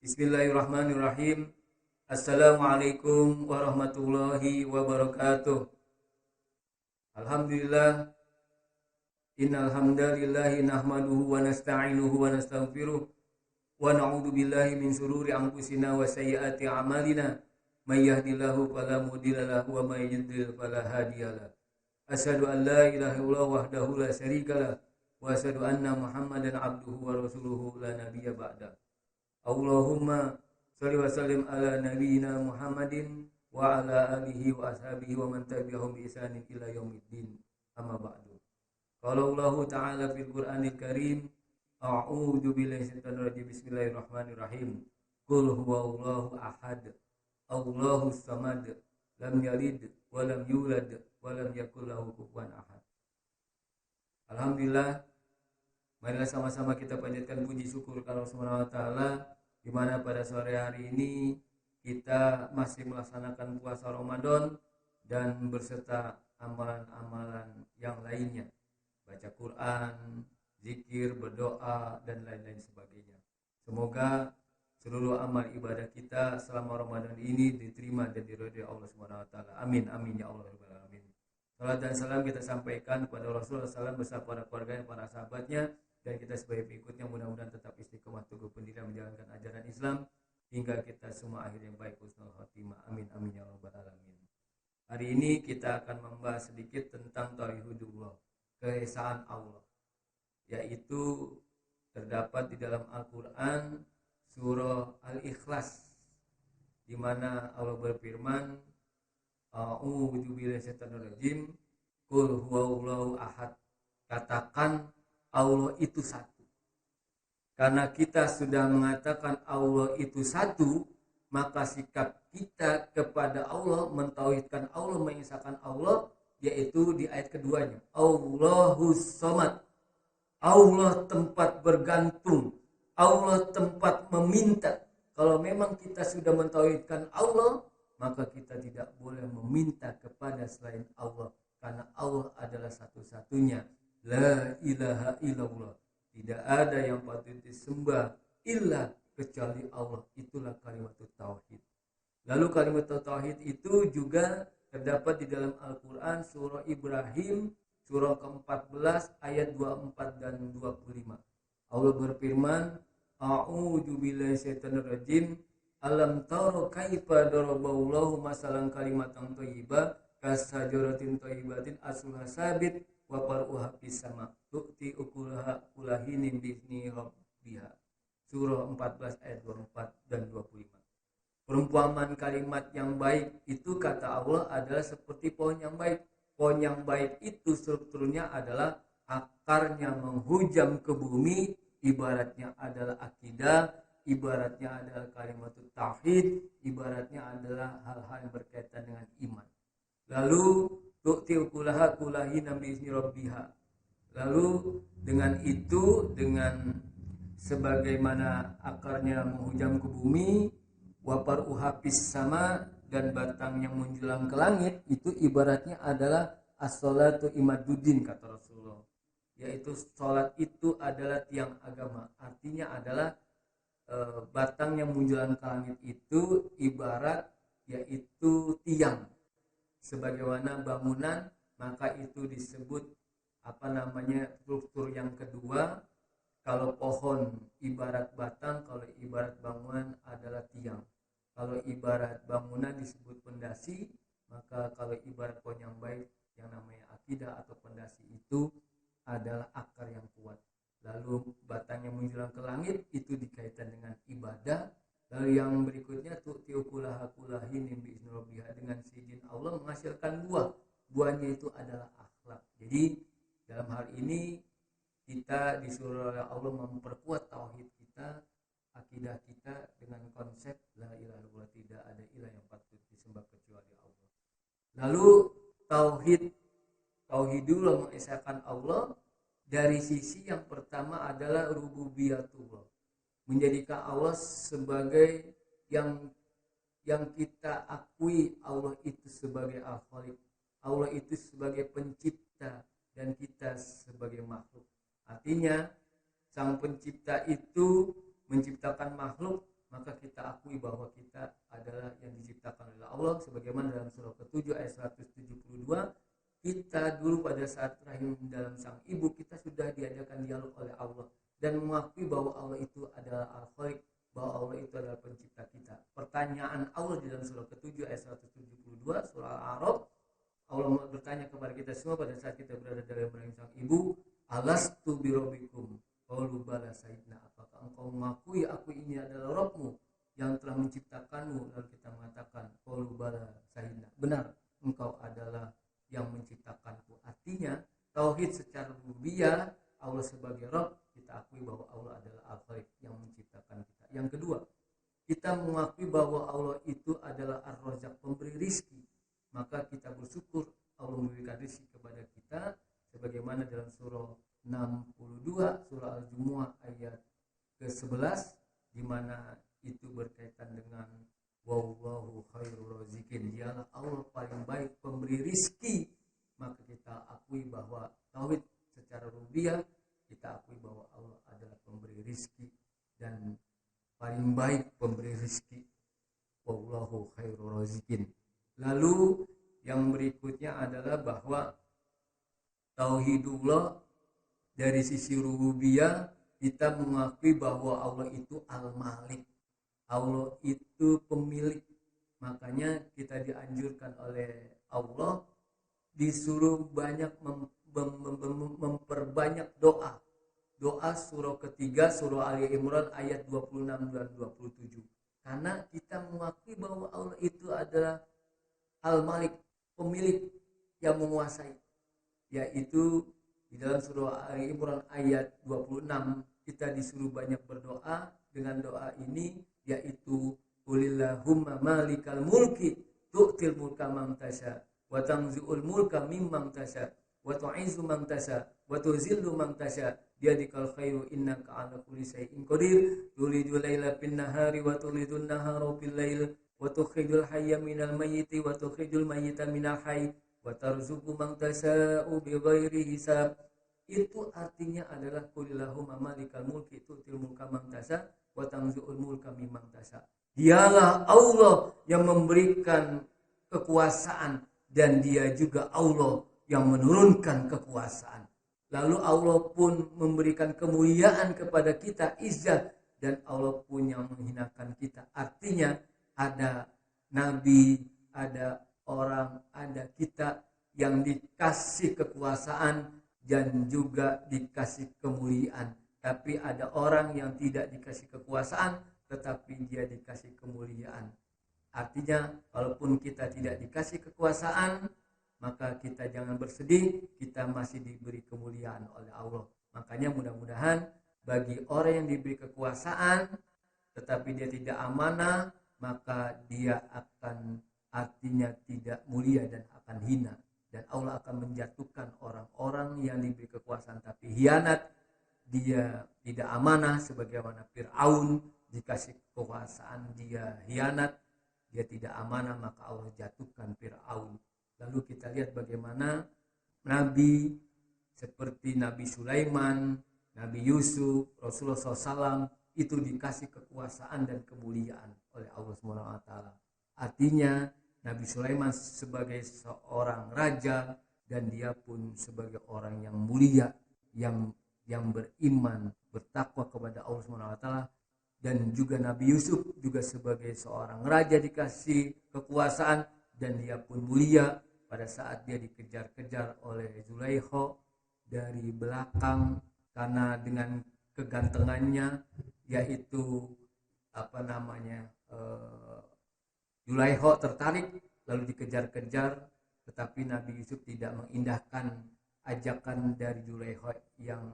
Bismillahirrahmanirrahim. Assalamualaikum warahmatullahi wabarakatuh. Alhamdulillah. Innal hamdalillahi nahmaduhu wa nasta'inuhu wa nastaghfiruh wa na'udzu billahi min shururi anfusina wa sayyiati a'malina. May yahdihillahu fala mudilla lahu wa may yudlil fala hadiyalah. Asyhadu an la ilaha illallah wahdahu la syarikalah wa asyhadu anna Muhammadan abduhu wa rasuluhu la nabiyya ba'da. Allahumma shalli wa sallim ala nabiyyina Muhammadin wa ala alihi wa ashabihi wa man tabi'ahum bi ihsanin ila yaumiddin. Amma ba'du. Qala Allah Ta'ala fil Qur'anil Karim, a'udzu billahi minasyaitonir rajim. Bismillahirrahmanirrahim. Qul huwallahu ahad, Allahus samad, lam yalid wa lam yulad wa lam yakul lahu kufuwan ahad. Alhamdulillah, marilah sama-sama kita panjatkan puji syukur kepada Allah Subhanahu wa taala, di mana pada sore hari ini kita masih melaksanakan puasa Ramadan dan berserta amalan-amalan yang lainnya. Baca Quran, zikir, berdoa, dan lain-lain sebagainya. Semoga seluruh amal ibadah kita selama Ramadan ini diterima dan diridhai Allah Subhanahu wa taala. Amin amin ya Allah rabbal alamin. Salat dan salam kita sampaikan kepada Rasulullah SAW beserta para keluarganya, para sahabatnya, dan kita sebagai pengikutnya mudah-mudahan tetap istiqomah teguh pendirian menjalankan ajaran Islam hingga kita semua akhir yang baik, husnul khotimah. Amin amin ya rabbal alamin. Hari ini kita akan membahas sedikit tentang tauhidullah, keesaan Allah, yaitu terdapat di dalam Al-Quran surah Al-Ikhlas, di mana Allah berfirman, a'udzu billahi minasyaitonir rajim, qul huwallahu ahad. Katakan Allah itu satu. Karena kita sudah mengatakan Allah itu satu, maka sikap kita kepada Allah, mentauhidkan Allah, mengesahkan Allah, yaitu di ayat keduanya, Allahus Samad. Allah tempat bergantung, Allah tempat meminta. Kalau memang kita sudah mentauhidkan Allah, maka kita tidak boleh meminta kepada selain Allah, karena Allah adalah satu-satunya. La ilaha illallah. Tidak ada yang patut disembah illa kecuali Allah. Itulah kalimat tauhid. Lalu kalimat tauhid itu juga terdapat di dalam Al-Quran surah Ibrahim surah ke-14 ayat 24 dan 25. Allah berfirman, a'udzu billahi minasyaitonir rajim, alam tara kaifa daraballahu masalan kalimatan thayyibah kasajaratin thayyibatin asluha sabit wa faruha fis sama tu'ti ukulaha kulahinin bi'izni rabbiha. Surah 14 ayat 24 dan 25. Perumpamaan kalimat yang baik itu kata Allah adalah seperti pohon yang baik. Pohon yang baik itu strukturnya adalah akarnya menghujam ke bumi, ibaratnya adalah akidah, ibaratnya adalah kalimat tauhid, ibaratnya adalah hal-hal yang berkaitan dengan iman. Lalu tu'ti ukulaha kulahina bi'izni rabbiha. Lalu dengan itu, dengan sebagaimana akarnya menghujam ke bumi, wapar uhapis sama, dan batang yang menjulang ke langit, itu ibaratnya adalah as-sholatu imaduddin, kata Rasulullah, yaitu sholat itu adalah tiang agama. Artinya adalah batang yang menjulang ke langit itu ibarat yaitu tiang, sebagaimana bangunan, maka itu disebut struktur yang kedua. Kalau pohon ibarat batang, kalau ibarat bangunan adalah tiang. Kalau ibarat bangunan disebut pondasi, maka kalau ibarat pohon yang baik yang namanya akidah atau pondasi itu adalah akar yang kuat. Lalu batang yang menjulang ke langit itu dikaitkan dengan ibadah. Lalu yang berikutnya tu'ti ukulaha kulahin bi'izni rabbiha, dengan seizin Allah menghasilkan buah. Buahnya itu adalah akhlak. Jadi dalam hal ini kita disuruh oleh Allah memperkuat tauhid kita, akidah kita dengan konsep la ilaha illallah, tidak ada ilah yang patut disembah kecuali Allah. Lalu tauhidullah, mengesahkan Allah dari sisi yang pertama adalah rububiyatullah, menjadikan Allah sebagai yang kita akui Allah itu sebagai al-khaliq, Allah itu sebagai pencipta, dan kita sebagai makhluk. Artinya sang pencipta itu menciptakan makhluk, maka kita dulu pada saat rahim dalam sang ibu, kita sudah diadakan dialog oleh Allah dan mengakui bahwa Allah itu adalah Al-Khaliq, bahwa Allah itu adalah pencipta kita. Pertanyaan Allah di dalam surah ke-7 ayat 172 surah Al-A'raf, Allah bertanya kepada kita semua pada saat kita berada dalam rahim sang ibu, alastu birabbikum qalu bala sayyidina, apakah engkau mengakui aku ini adalah Rabbmu yang telah menciptakanmu? Lalu kita mengatakan qalu bala sayyidina, benar engkau adalah yang menciptakanku. Artinya tauhid secara rububiyah, Allah sebagai Rabb, kita akui bahwa Allah adalah Al-Khaliq yang menciptakan kita. Yang kedua, kita mengakui bahwa Allah itu adalah Ar-Razzaq, pemberi rizki. Maka kita bersyukur Allah memberikan rizki kepada kita, sebagaimana dalam surah 62 surah Al-Jumu'ah ayat ke-11, di mana itu berkaitan dengan wallahu khairur razikin, dialah Allah paling baik pemberi rizki. Maka kita akui bahwa tauhid secara rububiyah, kita akui bahwa Allah adalah pemberi rizki dan paling baik pemberi rizki, wallahu khairur razikin. Lalu yang berikutnya adalah bahwa tauhidullah dari sisi rububiyah, kita mengakui bahwa Allah itu Al-Malik, Allah itu pemilik. Makanya kita dianjurkan oleh Allah disuruh banyak memperbanyak doa. Doa surah ketiga surah Ali Imran ayat 26 dan 27. Karena kita mengakui bahwa Allah itu adalah Al-Malik, pemilik yang menguasai. Yaitu di dalam surah Ali Imran ayat 26 kita disuruh banyak berdoa dengan doa ini, yaitu qulillahumma malikal mulki tu'til mulka man tasha wa tanzi'ul mulka mimman tasha wa tu'izzu man tasha wa tuzillu man tasha biyadikal khairu innaka 'ala kulli shay'in qadir tulijul laila fin nahari wa tulidun nahara fil lail wa tukhrijul hayya minal mayyiti wa tukhrijul mayyita minal hayy wa tarzuqu man tasha'u bighairi hisab. Itu artinya adalah qulillahumma malikal mulki tu'til mulka man tasha wa tanzi'ul mulka mimman tasha. Dialah Allah yang memberikan kekuasaan dan dia juga Allah yang menurunkan kekuasaan. Lalu Allah pun memberikan kemuliaan kepada kita, izzah, dan Allah pun yang menghinakan kita. Artinya ada nabi, ada orang, ada kita yang dikasih kekuasaan dan juga dikasih kemuliaan. Tapi ada orang yang tidak dikasih kekuasaan tetapi dia dikasih kemuliaan. Artinya walaupun kita tidak dikasih kekuasaan, maka kita jangan bersedih, kita masih diberi kemuliaan oleh Allah. Makanya mudah-mudahan bagi orang yang diberi kekuasaan tetapi dia tidak amanah, maka dia akan artinya tidak mulia dan akan hina. Dan Allah akan menjatuhkan orang-orang yang diberi kekuasaan tapi hianat, dia tidak amanah, sebagaimana Fir'aun dikasih kekuasaan dia hianat, dia tidak amanah, maka Allah jatuhkan Fir'aun. Lalu kita lihat bagaimana Nabi seperti Nabi Sulaiman, Nabi Yusuf, Rasulullah SAW itu dikasih kekuasaan dan kemuliaan oleh Allah SWT. Artinya Nabi Sulaiman sebagai seorang raja dan dia pun sebagai orang yang mulia, yang beriman, bertakwa kepada Allah SWT. Dan juga Nabi Yusuf juga sebagai seorang raja dikasih kekuasaan dan dia pun mulia pada saat dia dikejar-kejar oleh Zulaikha dari belakang karena dengan kegantengannya, yaitu Zulaikha tertarik lalu dikejar-kejar, tetapi Nabi Yusuf tidak mengindahkan ajakan dari Zulaikha yang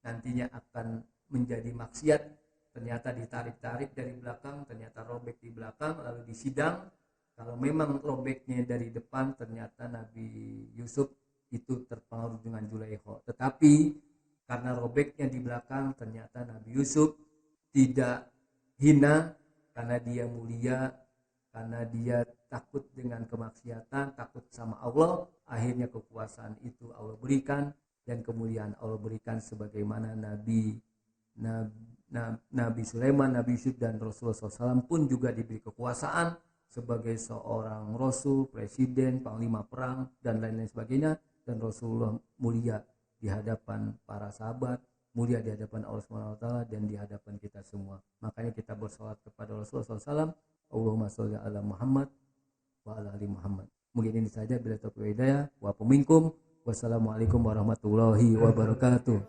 nantinya akan menjadi maksiat. Ternyata ditarik-tarik dari belakang, ternyata robek di belakang, lalu disidang. Kalau memang robeknya dari depan, ternyata Nabi Yusuf itu terpengaruh dengan Zulaikha. Tetapi karena robeknya di belakang, ternyata Nabi Yusuf tidak hina karena dia mulia, karena dia takut dengan kemaksiatan, takut sama Allah. Akhirnya kekuasaan itu Allah berikan dan kemuliaan Allah berikan sebagaimana Nabi Sulaiman, Nabi Yusuf dan Rasulullah SAW pun juga diberi kekuasaan sebagai seorang rasul, presiden, panglima perang dan lain-lain sebagainya. dan Rasulullah mulia di hadapan para sahabat, mulia di hadapan Allah Subhanahu wa taala dan di hadapan kita semua. Makanya kita bersolat kepada Rasulullah SAW, Allahumma sholli ala Muhammad wa ala ali Muhammad. Mungkin ini saja, bila taufiq hidayah wa minkum. Wassalamualaikum warahmatullahi wabarakatuh.